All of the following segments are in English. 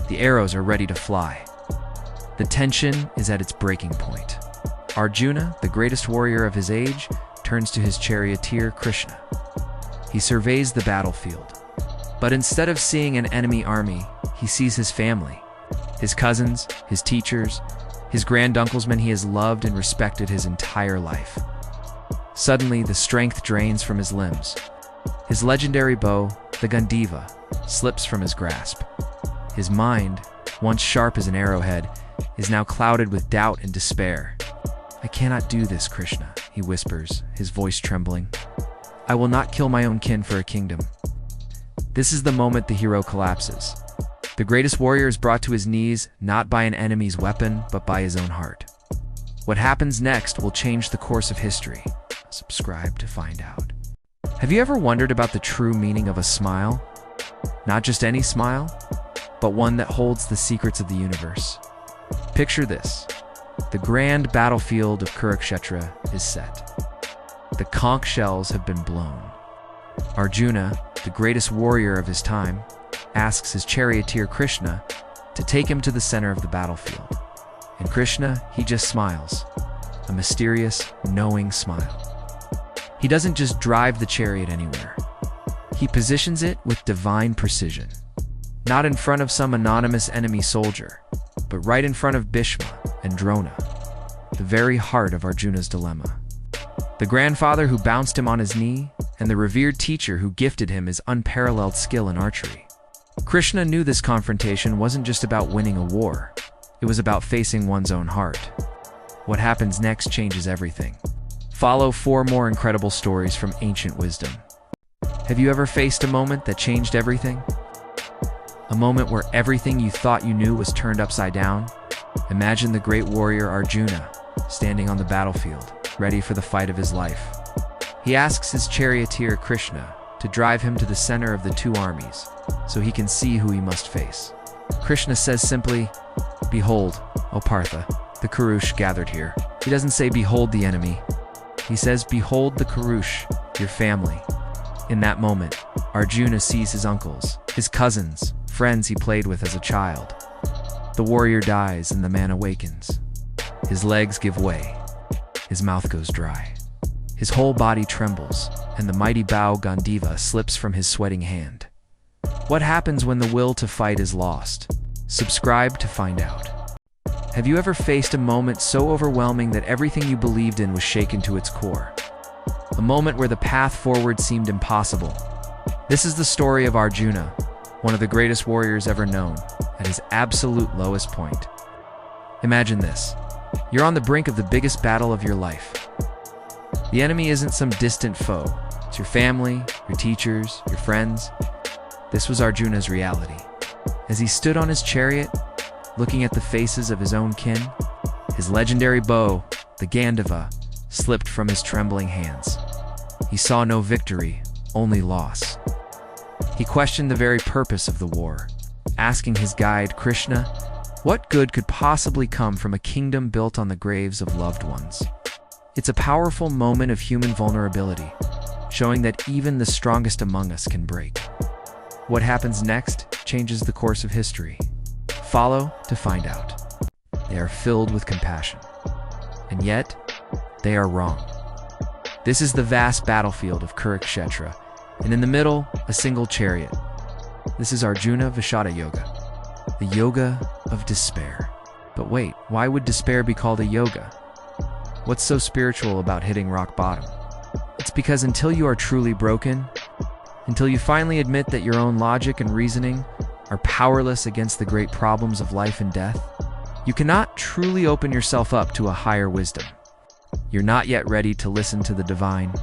The arrows are ready to fly. The tension is at its breaking point. Arjuna, the greatest warrior of his age, turns to his charioteer Krishna. He surveys the battlefield. But instead of seeing an enemy army, he sees his family, his cousins, his teachers, his granduncles, he has loved and respected his entire life. Suddenly, the strength drains from his limbs. His legendary bow, the Gandiva, slips from his grasp. His mind, once sharp as an arrowhead, is now clouded with doubt and despair. "I cannot do this, Krishna," he whispers, his voice trembling. "I will not kill my own kin for a kingdom." This is the moment the hero collapses. The greatest warrior is brought to his knees, not by an enemy's weapon, but by his own heart. What happens next will change the course of history. Subscribe to find out. Have you ever wondered about the true meaning of a smile? Not just any smile, but one that holds the secrets of the universe. Picture this. The grand battlefield of Kuru-kshetre is set. The conch shells have been blown. Arjuna, the greatest warrior of his time, asks his charioteer Krishna to take him to the center of the battlefield. And Krishna, he just smiles. A mysterious, knowing smile. He doesn't just drive the chariot anywhere. He positions it with divine precision. Not in front of some anonymous enemy soldier, but right in front of Bhishma and Drona, the very heart of Arjuna's dilemma. The grandfather who bounced him on his knee, and the revered teacher who gifted him his unparalleled skill in archery. Krishna knew this confrontation wasn't just about winning a war. It was about facing one's own heart. What happens next changes everything. Follow 4 more incredible stories from ancient wisdom. Have you ever faced a moment that changed everything? A moment where everything you thought you knew was turned upside down? Imagine the great warrior Arjuna standing on the battlefield, ready for the fight of his life. He asks his charioteer Krishna to drive him to the center of the two armies so he can see who he must face. Krishna says simply, "Behold, O Partha, the Kurush gathered here." He doesn't say, "Behold the enemy." He says, "Behold the Kurush, your family." In that moment, Arjuna sees his uncles, his cousins, friends he played with as a child. The warrior dies and the man awakens. His legs give way. His mouth goes dry. His whole body trembles, and the mighty bow Gandiva slips from his sweating hand. What happens when the will to fight is lost? Subscribe to find out. Have you ever faced a moment so overwhelming that everything you believed in was shaken to its core? A moment where the path forward seemed impossible. This is the story of Arjuna, one of the greatest warriors ever known, at his absolute lowest point. Imagine this. You're on the brink of the biggest battle of your life. The enemy isn't some distant foe. It's your family, your teachers, your friends. This was Arjuna's reality. As he stood on his chariot, looking at the faces of his own kin, his legendary bow, the Gandiva, slipped from his trembling hands. He saw no victory, only loss. He questioned the very purpose of the war, asking his guide, Krishna, what good could possibly come from a kingdom built on the graves of loved ones? It's a powerful moment of human vulnerability, showing that even the strongest among us can break. What happens next changes the course of history. Follow to find out. They are filled with compassion. And yet, they are wrong. This is the vast battlefield of Kuru-kshetre, and in the middle, a single chariot. This is Arjuna Vishada Yoga, the yoga of despair. But wait, why would despair be called a yoga? What's so spiritual about hitting rock bottom? It's because until you are truly broken, until you finally admit that your own logic and reasoning are powerless against the great problems of life and death, you cannot truly open yourself up to a higher wisdom. You're not yet ready to listen to the divine.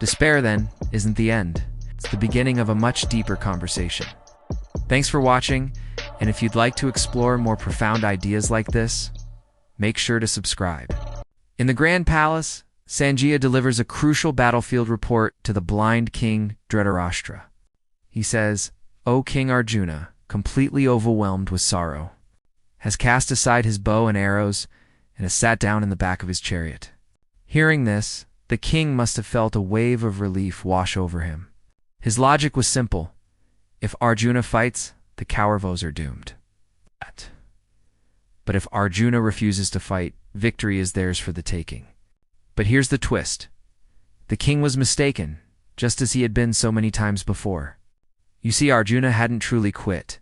Despair, then, isn't the end. It's the beginning of a much deeper conversation. Thanks for watching, and if you'd like to explore more profound ideas like this, make sure to subscribe. In the Grand Palace, Sanjaya delivers a crucial battlefield report to the blind King Dhritarashtra. He says, "O King Arjuna, completely overwhelmed with sorrow, has cast aside his bow and arrows and has sat down in the back of his chariot." Hearing this, the king must have felt a wave of relief wash over him. His logic was simple. If Arjuna fights, the Kauravas are doomed. But if Arjuna refuses to fight, victory is theirs for the taking. But here's the twist. The king was mistaken, just as he had been so many times before. You see, Arjuna hadn't truly quit.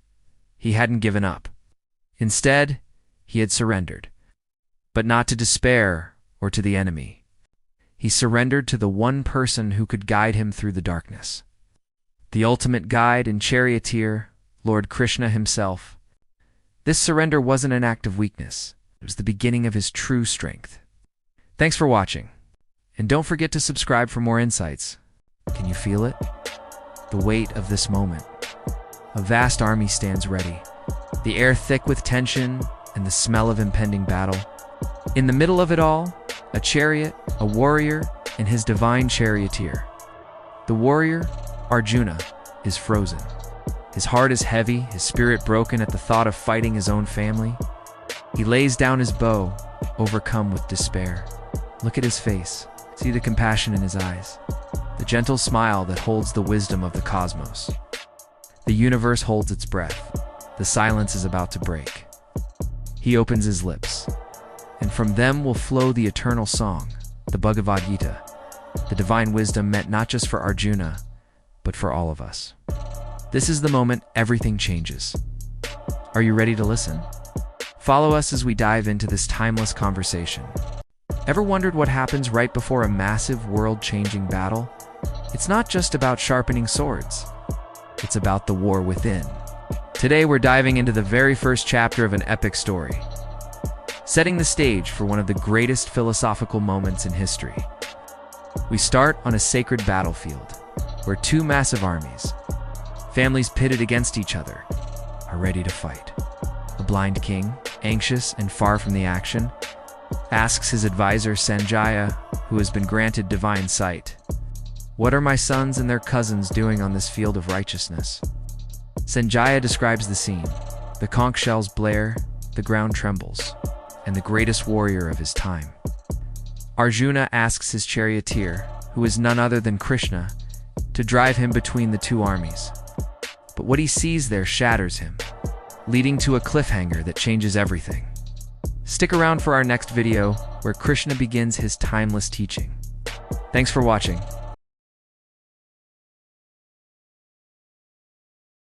He hadn't given up. Instead, he had surrendered. But not to despair or to the enemy. He surrendered to the one person who could guide him through the darkness. The ultimate guide and charioteer, Lord Krishna himself. This surrender wasn't an act of weakness. It was the beginning of his true strength. Thanks for watching. And don't forget to subscribe for more insights. Can you feel it? The weight of this moment. A vast army stands ready. The air thick with tension and the smell of impending battle. In the middle of it all, a chariot, a warrior, and his divine charioteer. The warrior, Arjuna, is frozen. His heart is heavy, his spirit broken at the thought of fighting his own family. He lays down his bow, overcome with despair. Look at his face. See the compassion in his eyes. The gentle smile that holds the wisdom of the cosmos. The universe holds its breath. The silence is about to break. He opens his lips, and from them will flow the eternal song, the Bhagavad Gita, the divine wisdom meant not just for Arjuna, but for all of us. This is the moment everything changes. Are you ready to listen? Follow us as we dive into this timeless conversation. Ever wondered what happens right before a massive, world-changing battle? It's not just about sharpening swords. It's about the war within. Today we're diving into the very first chapter of an epic story, setting the stage for one of the greatest philosophical moments in history. We start on a sacred battlefield, where two massive armies, families pitted against each other, are ready to fight. A blind king, anxious and far from the action, asks his advisor Sanjaya, who has been granted divine sight, "What are my sons and their cousins doing on this field of righteousness?" Sanjaya describes the scene. The conch shells blare, the ground trembles, and the greatest warrior of his time. Arjuna asks his charioteer, who is none other than Krishna, to drive him between the two armies. But what he sees there shatters him, leading to a cliffhanger that changes everything. Stick around for our next video, where Krishna begins his timeless teaching. Thanks for watching.